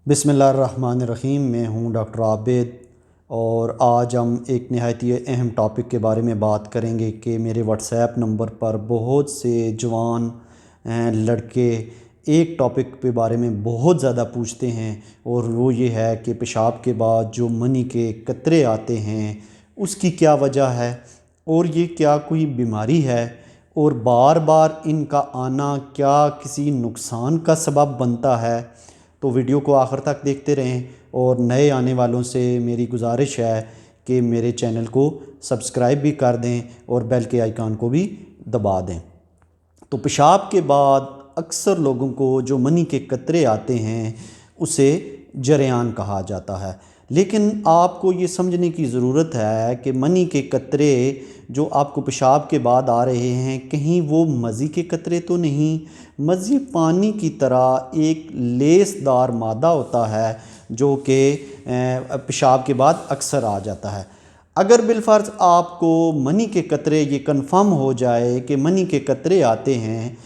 बिस्मिल्लाहिर्रहमानिर्रहीम। मैं हूं डॉक्टर आबिद और आज हम एक नहायत ही अहम टॉपिक के बारे में बात करेंगे कि मेरे व्हाट्सएप नंबर पर बहुत से जवान लड़के एक टॉपिक के बारे में बहुत ज़्यादा पूछते हैं और वो ये है कि पेशाब के बाद जो मनी के कतरे आते हैं उसकी क्या वजह है और ये क्या कोई बीमारी है और बार बार इनका आना क्या किसी नुकसान का सबब बनता है। तो वीडियो को आखिर तक देखते रहें और नए आने वालों से मेरी गुजारिश है कि मेरे चैनल को सब्सक्राइब भी कर दें और बेल के आइकन को भी दबा दें। तो पेशाब के बाद अक्सर लोगों को जो मनी के कतरे आते हैं उसे जरियान कहा जाता है, लेकिन आपको ये समझने की ज़रूरत है कि मनी के कतरे जो आपको पेशाब के बाद आ रहे हैं कहीं वो मज़ी के कतरे तो नहीं। मज़ी पानी की तरह एक लेसदार मादा होता है जो कि पेशाब के बाद अक्सर आ जाता है। अगर बिलफर्ज आपको मनी के कतरे ये कंफर्म हो जाए कि मनी के कतरे आते हैं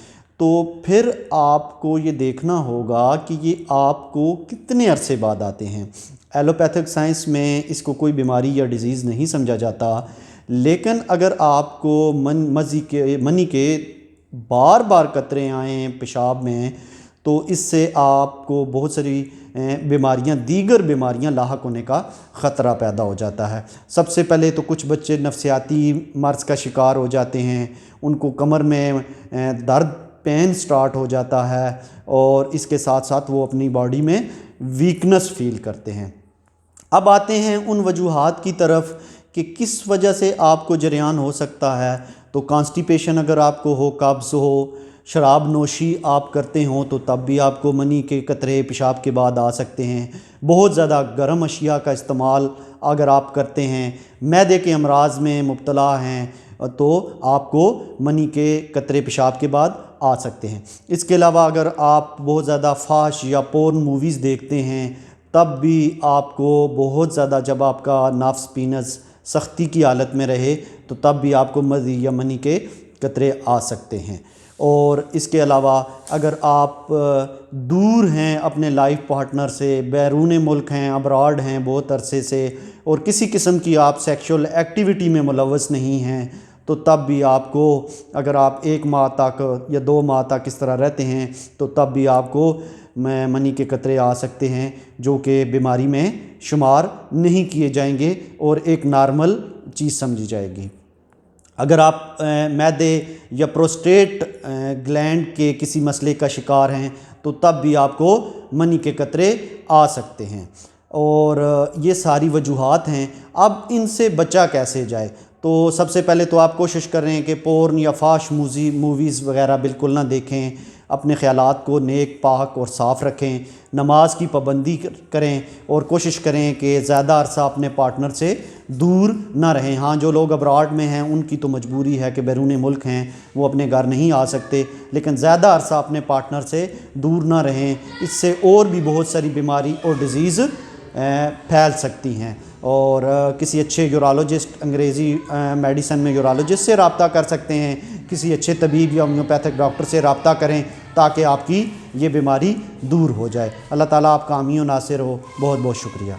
तो फिर आपको ये देखना होगा कि ये आपको कितने अरसे बाद आते हैं। एलोपैथिक साइंस में इसको कोई बीमारी या डिज़ीज़ नहीं समझा जाता, लेकिन अगर आपको मनी के बार बार कतरे आएँ पेशाब में तो इससे आपको बहुत सारी दीगर बीमारियां लाहक होने का ख़तरा पैदा हो जाता है। सबसे पहले तो कुछ बच्चे नफसियाती मर्ज़ का शिकार हो जाते हैं, उनको कमर में दर्द पेन स्टार्ट हो जाता है और इसके साथ साथ वो अपनी बॉडी में वीकनेस फील करते हैं। अब आते हैं उन वजूहात की तरफ कि किस वजह से आपको जरियान हो सकता है। तो कॉन्स्टिपेशन अगर आपको हो, कब्ज़ हो, शराब नोशी आप करते हों तो तब भी आपको मनी के कतरे पेशाब के बाद आ सकते हैं। बहुत ज़्यादा गर्म अशिया का इस्तेमाल अगर आप करते हैं, मैदे के अमराज में मुब्तला हैं तो आपको मनी के कतरे पेशाब के बाद आ सकते हैं। इसके अलावा अगर आप बहुत ज़्यादा फाश या पोर्न मूवीज़ देखते हैं तब भी आपको बहुत ज़्यादा, जब आपका नफ्स पीनस सख्ती की हालत में रहे तो तब भी आपको मज़ी या मनी के कतरे आ सकते हैं। और इसके अलावा अगर आप दूर हैं अपने लाइफ पार्टनर से, बैरून मुल्क हैं, अब्रॉड हैं बहुत अरसे से और किसी किस्म की आप सेक्सुअल एक्टिविटी में मुलव्वस नहीं हैं तो तब भी आपको, अगर आप 1 माह तक या 2 माह तक इस तरह रहते हैं तो तब भी आपको मनी के कतरे आ सकते हैं जो कि बीमारी में शुमार नहीं किए जाएंगे और एक नॉर्मल चीज़ समझी जाएगी। अगर आप मैदे या प्रोस्टेट ग्लैंड के किसी मसले का शिकार हैं तो तब भी आपको मनी के कतरे आ सकते हैं और ये सारी वजूहात हैं। अब इनसे बचा कैसे जाए? तो सबसे पहले तो आप कोशिश करें कि पोर्न या फाश मूवीज़ वगैरह बिल्कुल ना देखें, अपने ख़यालात को नेक पाक और साफ़ रखें, नमाज की पाबंदी करें और कोशिश करें कि ज़्यादा अरसा अपने पार्टनर से दूर ना रहें। हाँ, जो लोग अब्रॉड में हैं उनकी तो मजबूरी है कि बैरून मुल्क हैं, वो अपने घर नहीं आ सकते, लेकिन ज़्यादा अरसा अपने पार्टनर से दूर ना रहें। इससे और भी बहुत सारी बीमारी और डिज़ीज़ फैल सकती हैं। और किसी अच्छे यूरोलॉजिस्ट, अंग्रेज़ी मेडिसन में यूरोलॉजिस्ट से रब्ता कर सकते हैं, किसी अच्छे तबीब या होम्योपैथिक डॉक्टर से रब्ता करें ताकि आपकी ये बीमारी दूर हो जाए। अल्लाह ताला आपका आमीन नासिर हो। बहुत बहुत शुक्रिया।